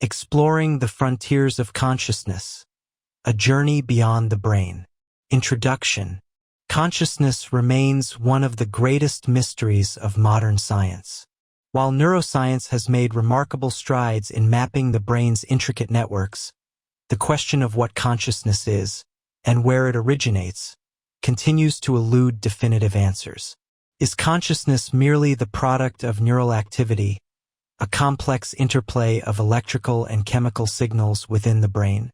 Exploring the Frontiers of Consciousness, A Journey Beyond the Brain. Introduction. Consciousness remains one of the greatest mysteries of modern science. While neuroscience has made remarkable strides in mapping the brain's intricate networks, the question of what consciousness is, and where it originates, continues to elude definitive answers. Is consciousness merely the product of neural activity, a complex interplay of electrical and chemical signals within the brain?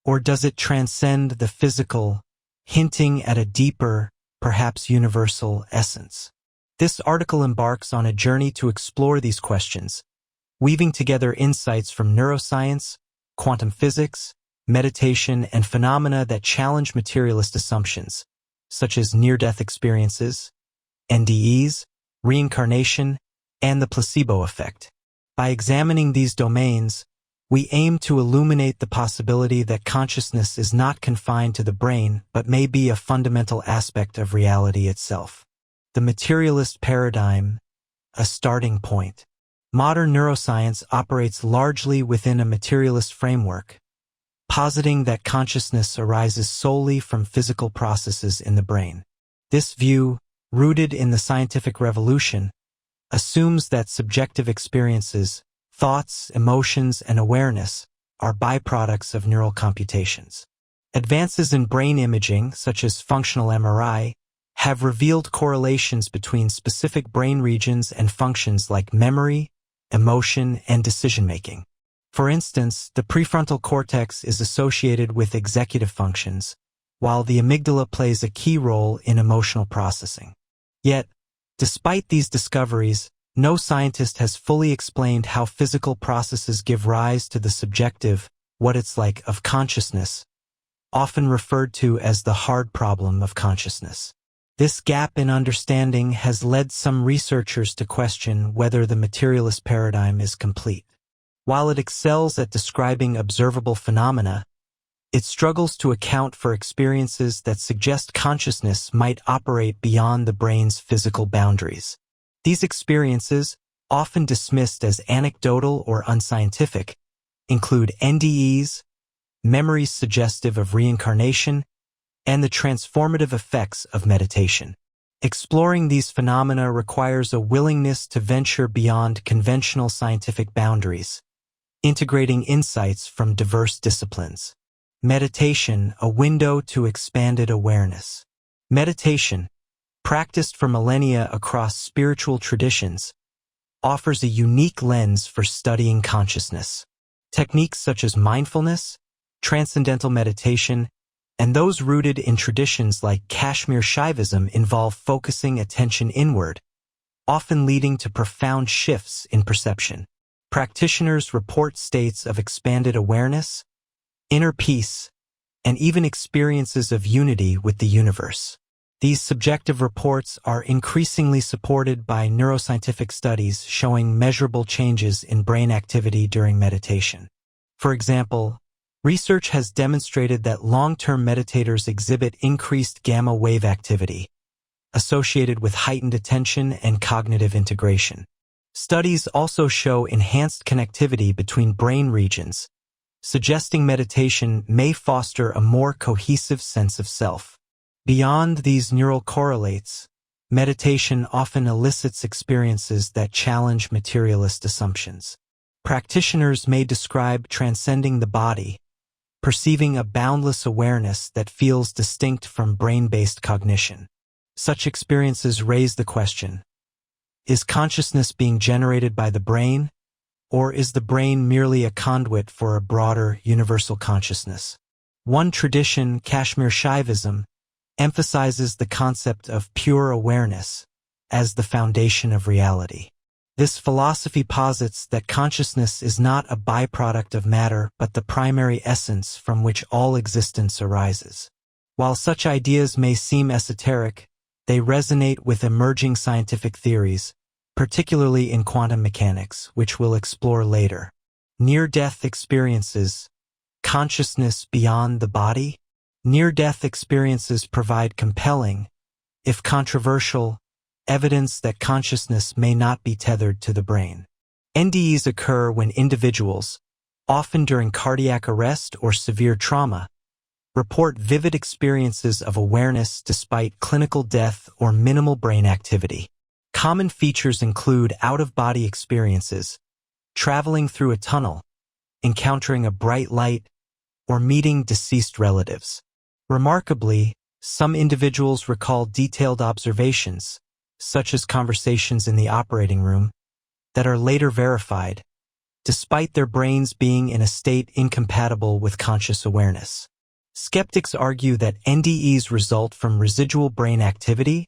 Or does it transcend the physical, hinting at a deeper, perhaps universal essence? This article embarks on a journey to explore these questions, weaving together insights from neuroscience, quantum physics, meditation, and phenomena that challenge materialist assumptions, such as near-death experiences, NDEs, reincarnation, and the placebo effect. By examining these domains, we aim to illuminate the possibility that consciousness is not confined to the brain but may be a fundamental aspect of reality itself. The materialist paradigm, a starting point. Modern neuroscience operates largely within a materialist framework, positing that consciousness arises solely from physical processes in the brain. This view, rooted in the scientific revolution, assumes that subjective experiences, thoughts, emotions, and awareness are byproducts of neural computations. Advances in brain imaging, such as functional MRI, have revealed correlations between specific brain regions and functions like memory, emotion, and decision-making. For instance, the prefrontal cortex is associated with executive functions, while the amygdala plays a key role in emotional processing. Yet, despite these discoveries, no scientist has fully explained how physical processes give rise to the subjective, what it's like of consciousness, often referred to as the hard problem of consciousness. This gap in understanding has led some researchers to question whether the materialist paradigm is complete. While it excels at describing observable phenomena, it struggles to account for experiences that suggest consciousness might operate beyond the brain's physical boundaries. These experiences, often dismissed as anecdotal or unscientific, include NDEs, memories suggestive of reincarnation, and the transformative effects of meditation. Exploring these phenomena requires a willingness to venture beyond conventional scientific boundaries, integrating insights from diverse disciplines. Meditation, a window to expanded awareness. Meditation, practiced for millennia across spiritual traditions, offers a unique lens for studying consciousness. Techniques such as mindfulness, transcendental meditation, and those rooted in traditions like Kashmir Shaivism involve focusing attention inward, often leading to profound shifts in perception. Practitioners report states of expanded awareness, inner peace, and even experiences of unity with the universe. These subjective reports are increasingly supported by neuroscientific studies showing measurable changes in brain activity during meditation. For example, research has demonstrated that long-term meditators exhibit increased gamma wave activity, associated with heightened attention and cognitive integration. Studies also show enhanced connectivity between brain regions, suggesting meditation may foster a more cohesive sense of self. Beyond these neural correlates, meditation often elicits experiences that challenge materialist assumptions. Practitioners may describe transcending the body, perceiving a boundless awareness that feels distinct from brain-based cognition. Such experiences raise the question, is consciousness being generated by the brain, or is the brain merely a conduit for a broader, universal consciousness? One tradition, Kashmir Shaivism, emphasizes the concept of pure awareness as the foundation of reality. This philosophy posits that consciousness is not a byproduct of matter but the primary essence from which all existence arises. While such ideas may seem esoteric, they resonate with emerging scientific theories, particularly in quantum mechanics, which we'll explore later. Near-death experiences, consciousness beyond the body? Near-death experiences provide compelling, if controversial, evidence that consciousness may not be tethered to the brain. NDEs occur when individuals, often during cardiac arrest or severe trauma, report vivid experiences of awareness despite clinical death or minimal brain activity. Common features include out-of-body experiences, traveling through a tunnel, encountering a bright light, or meeting deceased relatives. Remarkably, some individuals recall detailed observations, such as conversations in the operating room, that are later verified, despite their brains being in a state incompatible with conscious awareness. Skeptics argue that NDEs result from residual brain activity,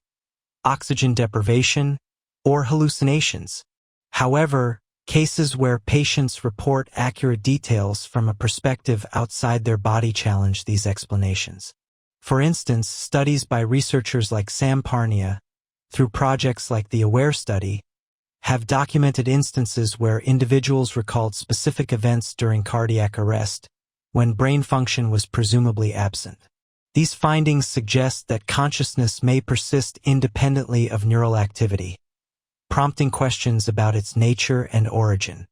oxygen deprivation, or hallucinations. However, cases where patients report accurate details from a perspective outside their body challenge these explanations. For instance, studies by researchers like Sam Parnia, through projects like the AWARE study, have documented instances where individuals recalled specific events during cardiac arrest, when brain function was presumably absent. These findings suggest that consciousness may persist independently of neural activity, prompting questions about its nature and origin.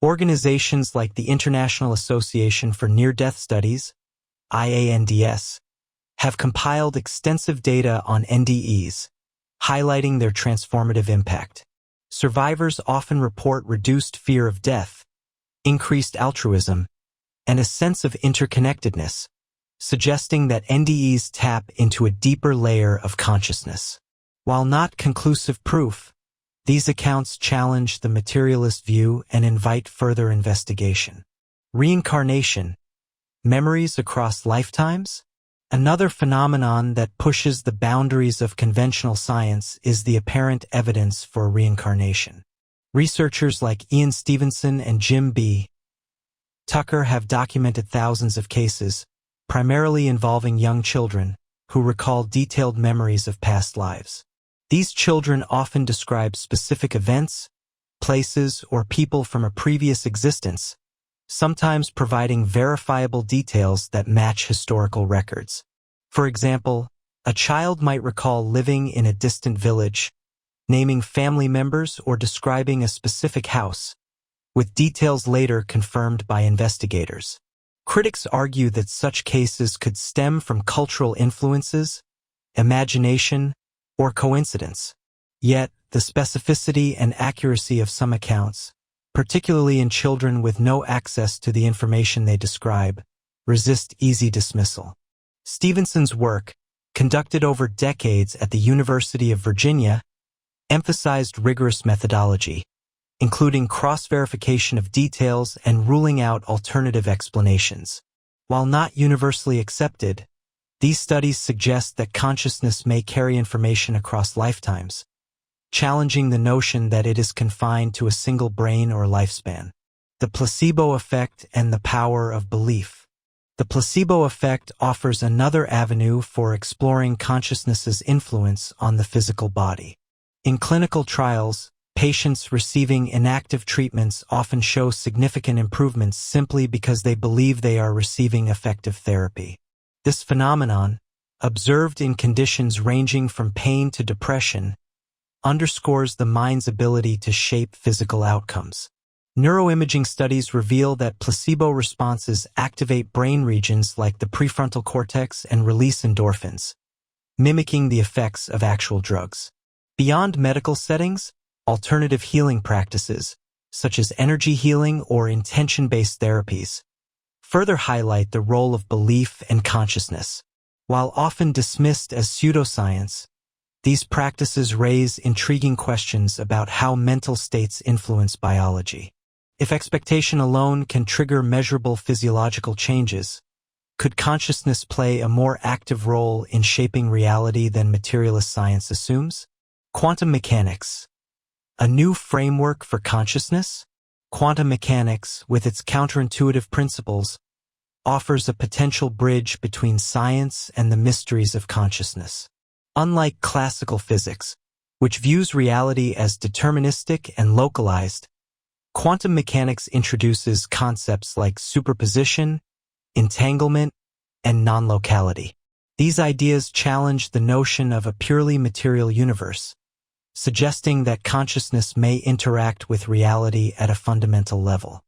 Organizations like the International Association for Near-Death Studies, IANDS, have compiled extensive data on NDEs, highlighting their transformative impact. Survivors often report reduced fear of death, increased altruism, and a sense of interconnectedness, suggesting that NDEs tap into a deeper layer of consciousness. While not conclusive proof, these accounts challenge the materialist view and invite further investigation. Reincarnation, memories across lifetimes? Another phenomenon that pushes the boundaries of conventional science is the apparent evidence for reincarnation. Researchers like Ian Stevenson and Jim B. Tucker have documented thousands of cases, primarily involving young children, who recall detailed memories of past lives. These children often describe specific events, places, or people from a previous existence, sometimes providing verifiable details that match historical records. For example, a child might recall living in a distant village, naming family members or describing a specific house, with details later confirmed by investigators. Critics argue that such cases could stem from cultural influences, imagination, or coincidence. Yet, the specificity and accuracy of some accounts, particularly in children with no access to the information they describe, resist easy dismissal. Stevenson's work, conducted over decades at the University of Virginia, emphasized rigorous methodology, including cross-verification of details and ruling out alternative explanations. While not universally accepted, these studies suggest that consciousness may carry information across lifetimes, challenging the notion that it is confined to a single brain or lifespan. The placebo effect and the power of belief. The placebo effect offers another avenue for exploring consciousness's influence on the physical body. In clinical trials, patients receiving inactive treatments often show significant improvements simply because they believe they are receiving effective therapy. This phenomenon, observed in conditions ranging from pain to depression, underscores the mind's ability to shape physical outcomes. Neuroimaging studies reveal that placebo responses activate brain regions like the prefrontal cortex and release endorphins, mimicking the effects of actual drugs. Beyond medical settings, alternative healing practices, such as energy healing or intention-based therapies, further highlight the role of belief and consciousness. While often dismissed as pseudoscience, these practices raise intriguing questions about how mental states influence biology. If expectation alone can trigger measurable physiological changes, could consciousness play a more active role in shaping reality than materialist science assumes? Quantum mechanics. A new framework for consciousness? Quantum mechanics, with its counterintuitive principles, offers a potential bridge between science and the mysteries of consciousness. Unlike classical physics, which views reality as deterministic and localized, quantum mechanics introduces concepts like superposition, entanglement, and non-locality. These ideas challenge the notion of a purely material universe, suggesting that consciousness may interact with reality at a fundamental level.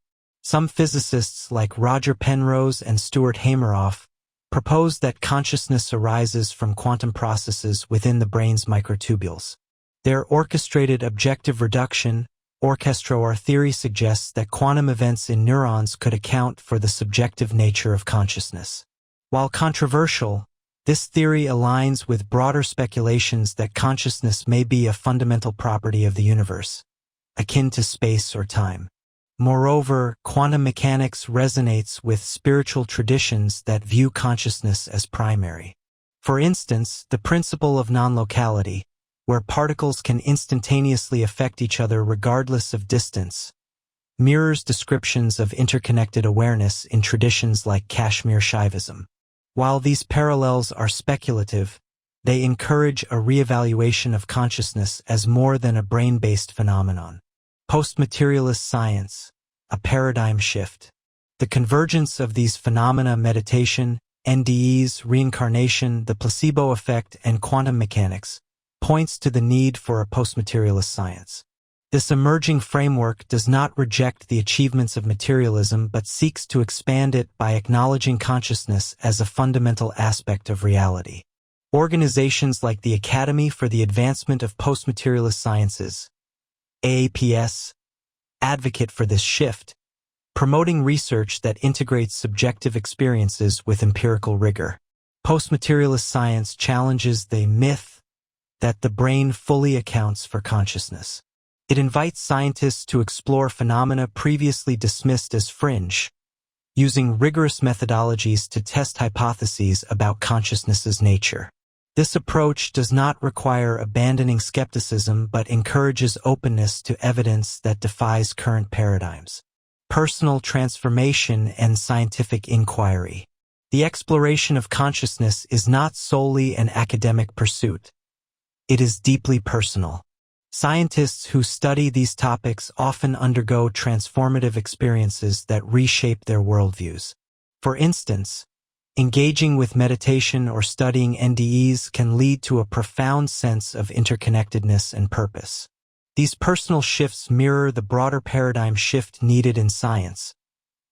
Some physicists like Roger Penrose and Stuart Hameroff propose that consciousness arises from quantum processes within the brain's microtubules. Their orchestrated objective reduction, orchestra theory suggests that quantum events in neurons could account for the subjective nature of consciousness. While controversial, this theory aligns with broader speculations that consciousness may be a fundamental property of the universe, akin to space or time. Moreover, quantum mechanics resonates with spiritual traditions that view consciousness as primary. For instance, the principle of non-locality, where particles can instantaneously affect each other regardless of distance, mirrors descriptions of interconnected awareness in traditions like Kashmir Shaivism. While these parallels are speculative, they encourage a reevaluation of consciousness as more than a brain-based phenomenon. Post-materialist science, a paradigm shift. The convergence of these phenomena, meditation, NDEs, reincarnation, the placebo effect, and quantum mechanics, points to the need for a post-materialist science. This emerging framework does not reject the achievements of materialism but seeks to expand it by acknowledging consciousness as a fundamental aspect of reality. Organizations like the Academy for the Advancement of Post-Materialist Sciences, AAPS, advocate for this shift, promoting research that integrates subjective experiences with empirical rigor. Post-materialist science challenges the myth that the brain fully accounts for consciousness. It invites scientists to explore phenomena previously dismissed as fringe, using rigorous methodologies to test hypotheses about consciousness's nature. This approach does not require abandoning skepticism but encourages openness to evidence that defies current paradigms. Personal transformation and scientific inquiry. The exploration of consciousness is not solely an academic pursuit. It is deeply personal. Scientists who study these topics often undergo transformative experiences that reshape their worldviews. For instance, engaging with meditation or studying NDEs can lead to a profound sense of interconnectedness and purpose. These personal shifts mirror the broader paradigm shift needed in science,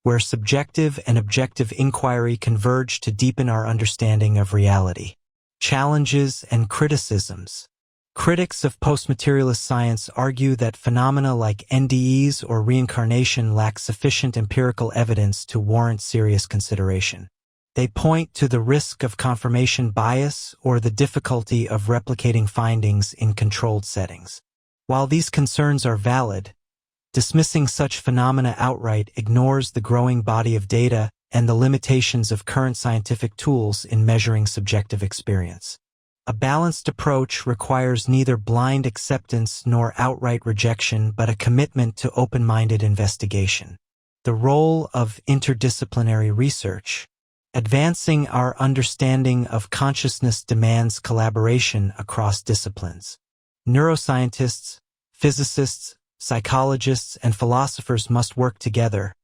where subjective and objective inquiry converge to deepen our understanding of reality. Challenges and criticisms. Critics of post-materialist science argue that phenomena like NDEs or reincarnation lack sufficient empirical evidence to warrant serious consideration. They point to the risk of confirmation bias or the difficulty of replicating findings in controlled settings. While these concerns are valid, dismissing such phenomena outright ignores the growing body of data and the limitations of current scientific tools in measuring subjective experience. A balanced approach requires neither blind acceptance nor outright rejection but a commitment to open-minded investigation. The role of interdisciplinary research. Advancing our understanding of consciousness demands collaboration across disciplines. Neuroscientists, physicists, psychologists, and philosophers must work together,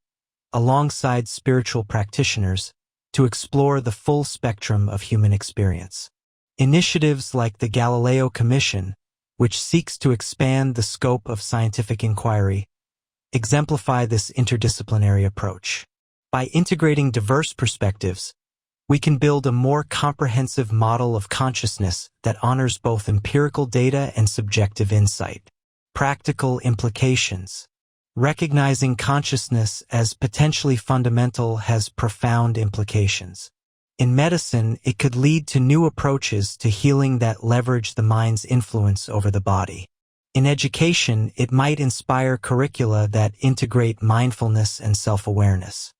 alongside spiritual practitioners, to explore the full spectrum of human experience. Initiatives like the Galileo Commission, which seeks to expand the scope of scientific inquiry, exemplify this interdisciplinary approach. By integrating diverse perspectives, we can build a more comprehensive model of consciousness that honors both empirical data and subjective insight. Practical implications. Recognizing consciousness as potentially fundamental has profound implications. In medicine, it could lead to new approaches to healing that leverage the mind's influence over the body. In education, it might inspire curricula that integrate mindfulness and self-awareness.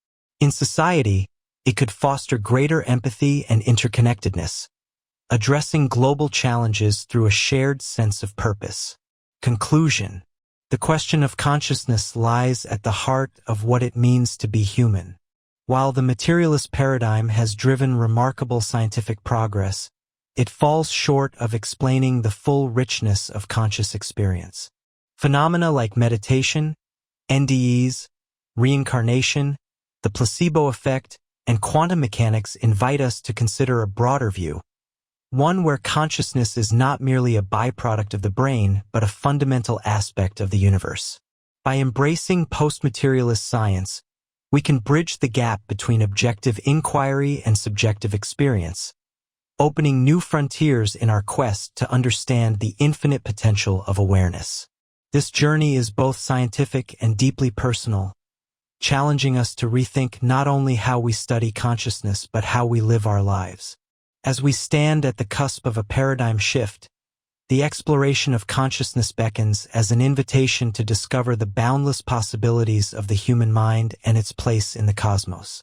In society, it could foster greater empathy and interconnectedness, addressing global challenges through a shared sense of purpose. Conclusion. The question of consciousness lies at the heart of what it means to be human. While the materialist paradigm has driven remarkable scientific progress, it falls short of explaining the full richness of conscious experience. Phenomena like meditation, NDEs, reincarnation, the placebo effect, and quantum mechanics invite us to consider a broader view, one where consciousness is not merely a byproduct of the brain, but a fundamental aspect of the universe. By embracing post-materialist science, We can bridge the gap between objective inquiry and subjective experience, opening new frontiers in our quest to understand the infinite potential of awareness. This journey is both scientific and deeply personal, challenging us to rethink not only how we study consciousness but how we live our lives. As we stand at the cusp of a paradigm shift, the exploration of consciousness beckons as an invitation to discover the boundless possibilities of the human mind and its place in the cosmos.